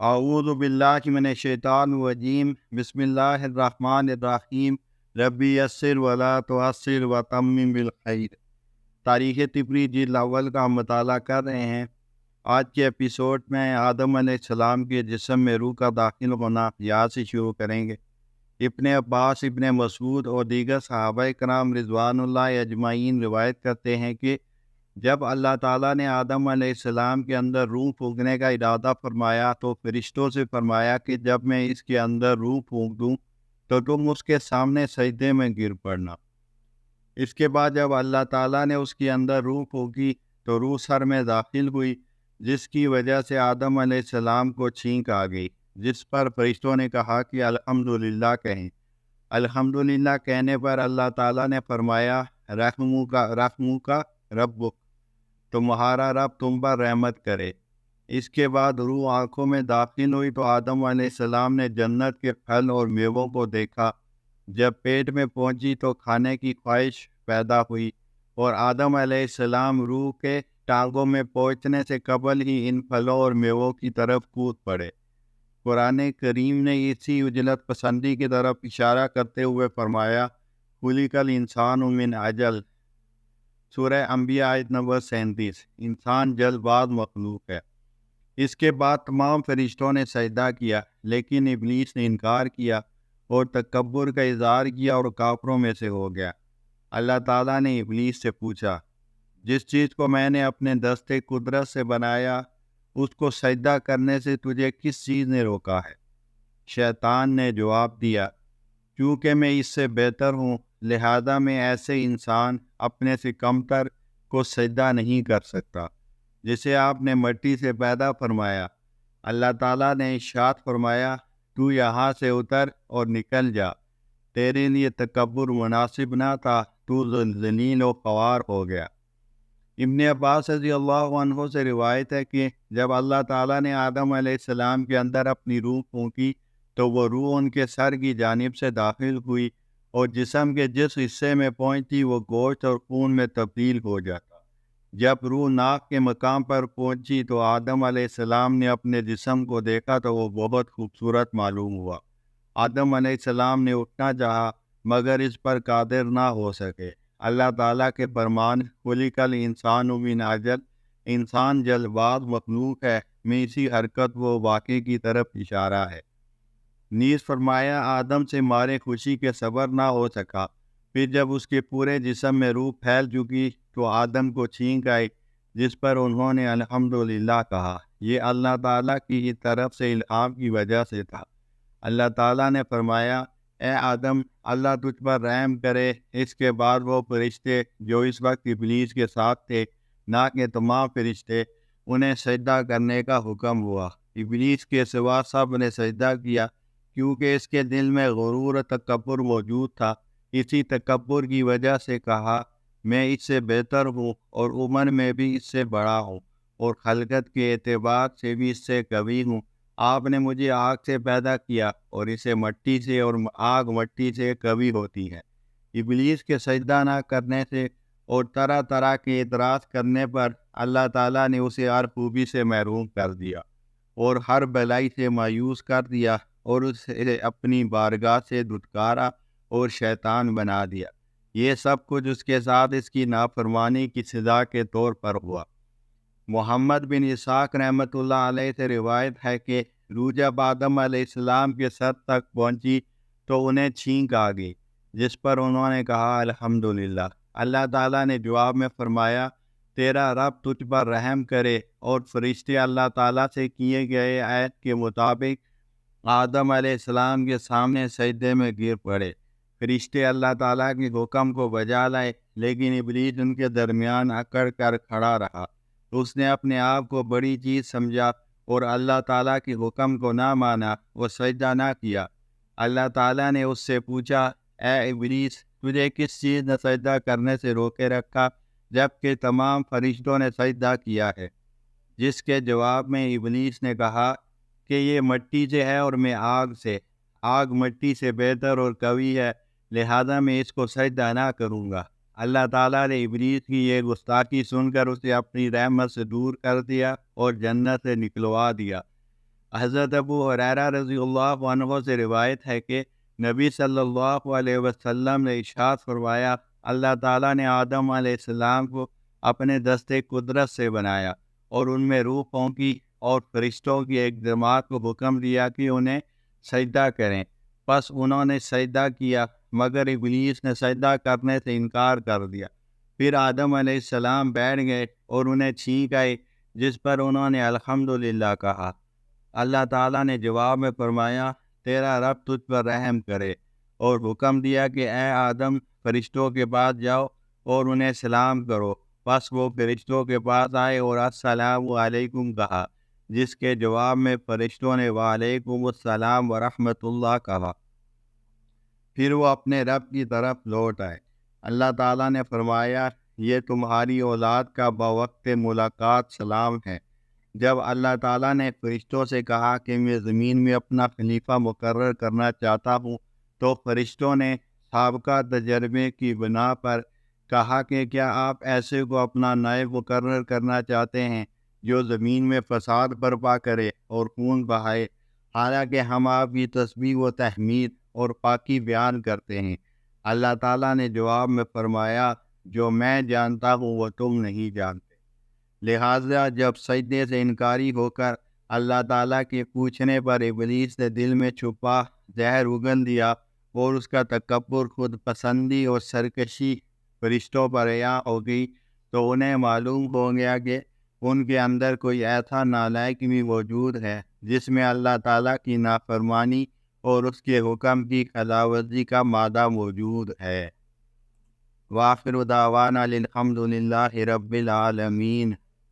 اعوذ باللہ من الشیطان الرجیم بسم اللہ الرحمن الرحیم ربی یسر ولا تعسر وتمم بالخیر۔ تاریخ طبری جلد اول کا ہم مطالعہ کر رہے ہیں۔ آج کے ایپیسوڈ میں آدم علیہ السلام کے جسم میں روح کا داخل ہونا یہاں سے شروع کریں گے۔ ابن عباس، ابن مسعود اور دیگر صحابہ کرام رضوان اللہ اجمعین روایت کرتے ہیں کہ جب اللہ تعالیٰ نے آدم علیہ السلام کے اندر روح پھونکنے کا ارادہ فرمایا تو فرشتوں سے فرمایا کہ جب میں اس کے اندر روح پھونک دوں تو تم اس کے سامنے سجدے میں گر پڑنا۔ اس کے بعد جب اللہ تعالیٰ نے اس کے اندر روح پھونکی تو روح سر میں داخل ہوئی، جس کی وجہ سے آدم علیہ السلام کو چھینک آ گئی، جس پر فرشتوں نے کہا کہ الحمدللہ کہیں۔ الحمدللہ کہنے پر اللہ تعالیٰ نے فرمایا رحموں کا ربک، تمہارا رب تم پر رحمت کرے۔ اس کے بعد روح آنکھوں میں داخل ہوئی تو آدم علیہ السلام نے جنت کے پھل اور میووں کو دیکھا۔ جب پیٹ میں پہنچی تو کھانے کی خواہش پیدا ہوئی اور آدم علیہ السلام روح کے ٹانگوں میں پہنچنے سے قبل ہی ان پھلوں اور میووں کی طرف کود پڑے۔ قرآن کریم نے اسی عجلت پسندی کی طرف اشارہ کرتے ہوئے فرمایا خلق الانسان من عجل، سورہ انبیاء آیت نمبر 37۔ انسان جلد باز مخلوق ہے۔ اس کے بعد تمام فرشتوں نے سجدہ کیا، لیکن ابلیس نے انکار کیا اور تکبر کا اظہار کیا اور کافروں میں سے ہو گیا۔ اللہ تعالیٰ نے ابلیس سے پوچھا، جس چیز کو میں نے اپنے دستے قدرت سے بنایا اس کو سجدہ کرنے سے تجھے کس چیز نے روکا ہے؟ شیطان نے جواب دیا، کیونکہ میں اس سے بہتر ہوں، لہذا میں ایسے انسان اپنے سے کمتر کو سجدہ نہیں کر سکتا جسے آپ نے مٹی سے پیدا فرمایا۔ اللہ تعالیٰ نے ارشاد فرمایا، تو یہاں سے اتر اور نکل جا، تیرے لیے تکبر مناسب نہ تھا، تو ذلیل و خوار ہو گیا۔ ابن عباس رضی اللہ عنہ سے روایت ہے کہ جب اللہ تعالیٰ نے آدم علیہ السلام کے اندر اپنی روح پھونکی تو وہ روح ان کے سر کی جانب سے داخل ہوئی اور جسم کے جس حصے میں پہنچی وہ گوشت اور خون میں تبدیل ہو جاتا۔ جب روح ناک کے مقام پر پہنچی تو آدم علیہ السلام نے اپنے جسم کو دیکھا تو وہ بہت خوبصورت معلوم ہوا۔ آدم علیہ السلام نے اٹھنا چاہا مگر اس پر قادر نہ ہو سکے۔ اللہ تعالیٰ کے فرمان خلق الانسان من عجل، انسان جلد باز مخلوق ہے، میں اسی حرکت و واقعے کی طرف اشارہ ہے۔ نیز فرمایا آدم سے مارے خوشی کے صبر نہ ہو سکا، پھر جب اس کے پورے جسم میں روح پھیل چکی تو آدم کو چھینک آئی، جس پر انہوں نے الحمدللہ کہا۔ یہ اللہ تعالیٰ کی طرف سے الہام کی وجہ سے تھا۔ اللہ تعالیٰ نے فرمایا، اے آدم، اللہ تجھ پر رحم کرے۔ اس کے بعد وہ فرشتے جو اس وقت ابلیس کے ساتھ تھے، نہ کہ تمام فرشتے، انہیں سجدہ کرنے کا حکم ہوا۔ ابلیس کے سوا سب نے سجدہ کیا کیونکہ اس کے دل میں غرور و تکبر موجود تھا۔ اسی تکبر کی وجہ سے کہا، میں اس سے بہتر ہوں اور عمر میں بھی اس سے بڑا ہوں اور خلقت کے اعتبار سے بھی اس سے قوی ہوں۔ آپ نے مجھے آگ سے پیدا کیا اور اسے مٹی سے، اور آگ مٹی سے قوی ہوتی ہے۔ ابلیس کے سجدہ نہ کرنے سے اور طرح طرح کے اعتراض کرنے پر اللہ تعالیٰ نے اسے ہر خوبی سے محروم کر دیا اور ہر بلائی سے مایوس کر دیا اور اسے اپنی بارگاہ سے دھتکارا اور شیطان بنا دیا۔ یہ سب کچھ اس کے ساتھ اس کی نافرمانی کی سزا کے طور پر ہوا۔ محمد بن اسحاق رحمۃ اللہ علیہ سے روایت ہے کہ روح جب آدم علیہ السلام کے سر تک پہنچی تو انہیں چھینک آ گئی، جس پر انہوں نے کہا الحمدللہ۔ اللہ تعالیٰ نے جواب میں فرمایا، تیرا رب تجھ پر رحم کرے، اور فرشتے اللہ تعالیٰ سے کیے گئے عہد کے مطابق آدم علیہ السلام کے سامنے سجدے میں گر پڑے۔ فرشتے اللہ تعالیٰ کے حکم کو بجا لائے، لیکن ابلیس ان کے درمیان اکڑ کر کھڑا رہا۔ اس نے اپنے آپ کو بڑی چیز سمجھا اور اللہ تعالیٰ کے حکم کو نہ مانا، وہ سجدہ نہ کیا۔ اللہ تعالیٰ نے اس سے پوچھا، اے ابلیس، تجھے کس چیز نے سجدہ کرنے سے روکے رکھا جبکہ تمام فرشتوں نے سجدہ کیا ہے؟ جس کے جواب میں ابلیس نے کہا کہ یہ مٹی سے ہے اور میں آگ سے، آگ مٹی سے بہتر اور قوی ہے، لہذا میں اس کو سجدہ نہ کروں گا۔ اللہ تعالیٰ نے ابلیس کی یہ گستاخی سن کر اسے اپنی رحمت سے دور کر دیا اور جنت سے نکلوا دیا۔ حضرت ابو ہریرہ رضی اللہ عنہ سے روایت ہے کہ نبی صلی اللہ علیہ وسلم نے ارشاد فرمایا، اللہ تعالیٰ نے آدم علیہ السلام کو اپنے دستے قدرت سے بنایا اور ان میں روح پھونکی اور فرشتوں کی ایک جماعت کو حکم دیا کہ انہیں سجدہ کریں۔ پس انہوں نے سجدہ کیا، مگر ابلیس نے سجدہ کرنے سے انکار کر دیا۔ پھر آدم علیہ السلام بیٹھ گئے اور انہیں چھینک آئی، جس پر انہوں نے الحمدللہ کہا۔ اللہ تعالیٰ نے جواب میں فرمایا، تیرا رب تجھ پر رحم کرے، اور حکم دیا کہ اے آدم، فرشتوں کے پاس جاؤ اور انہیں سلام کرو۔ پس وہ فرشتوں کے پاس آئے اور السلام علیکم کہا، جس کے جواب میں فرشتوں نے وعلیکم السلام ورحمۃ اللہ کہا۔ پھر وہ اپنے رب کی طرف لوٹ آئے۔ اللہ تعالیٰ نے فرمایا، یہ تمہاری اولاد کا بوقت ملاقات سلام ہے۔ جب اللہ تعالیٰ نے فرشتوں سے کہا کہ میں زمین میں اپنا خلیفہ مقرر کرنا چاہتا ہوں، تو فرشتوں نے سابقہ تجربے کی بنا پر کہا کہ کیا آپ ایسے کو اپنا نائب مقرر کرنا چاہتے ہیں جو زمین میں فساد برپا کرے اور خون بہائے، حالانکہ ہم آپ کی تسبیح و تحمید اور پاکی بیان کرتے ہیں۔ اللہ تعالیٰ نے جواب میں فرمایا، جو میں جانتا ہوں وہ تم نہیں جانتے۔ لہٰذا جب سجدے سے انکاری ہو کر اللہ تعالیٰ کے پوچھنے پر ابلیس نے دل میں چھپا زہر اگل دیا اور اس کا تکبر، خود پسندی اور سرکشی فرشتوں پر عیاں ہو گئی، تو انہیں معلوم ہو گیا کہ ان کے اندر کوئی ایسا نالائق بھی موجود ہے جس میں اللہ تعالیٰ کی نافرمانی اور اس کے حکم کی خلاورزی کا مادہ موجود ہے۔ وآخر دعوانا الحمد للہ رب العالمین۔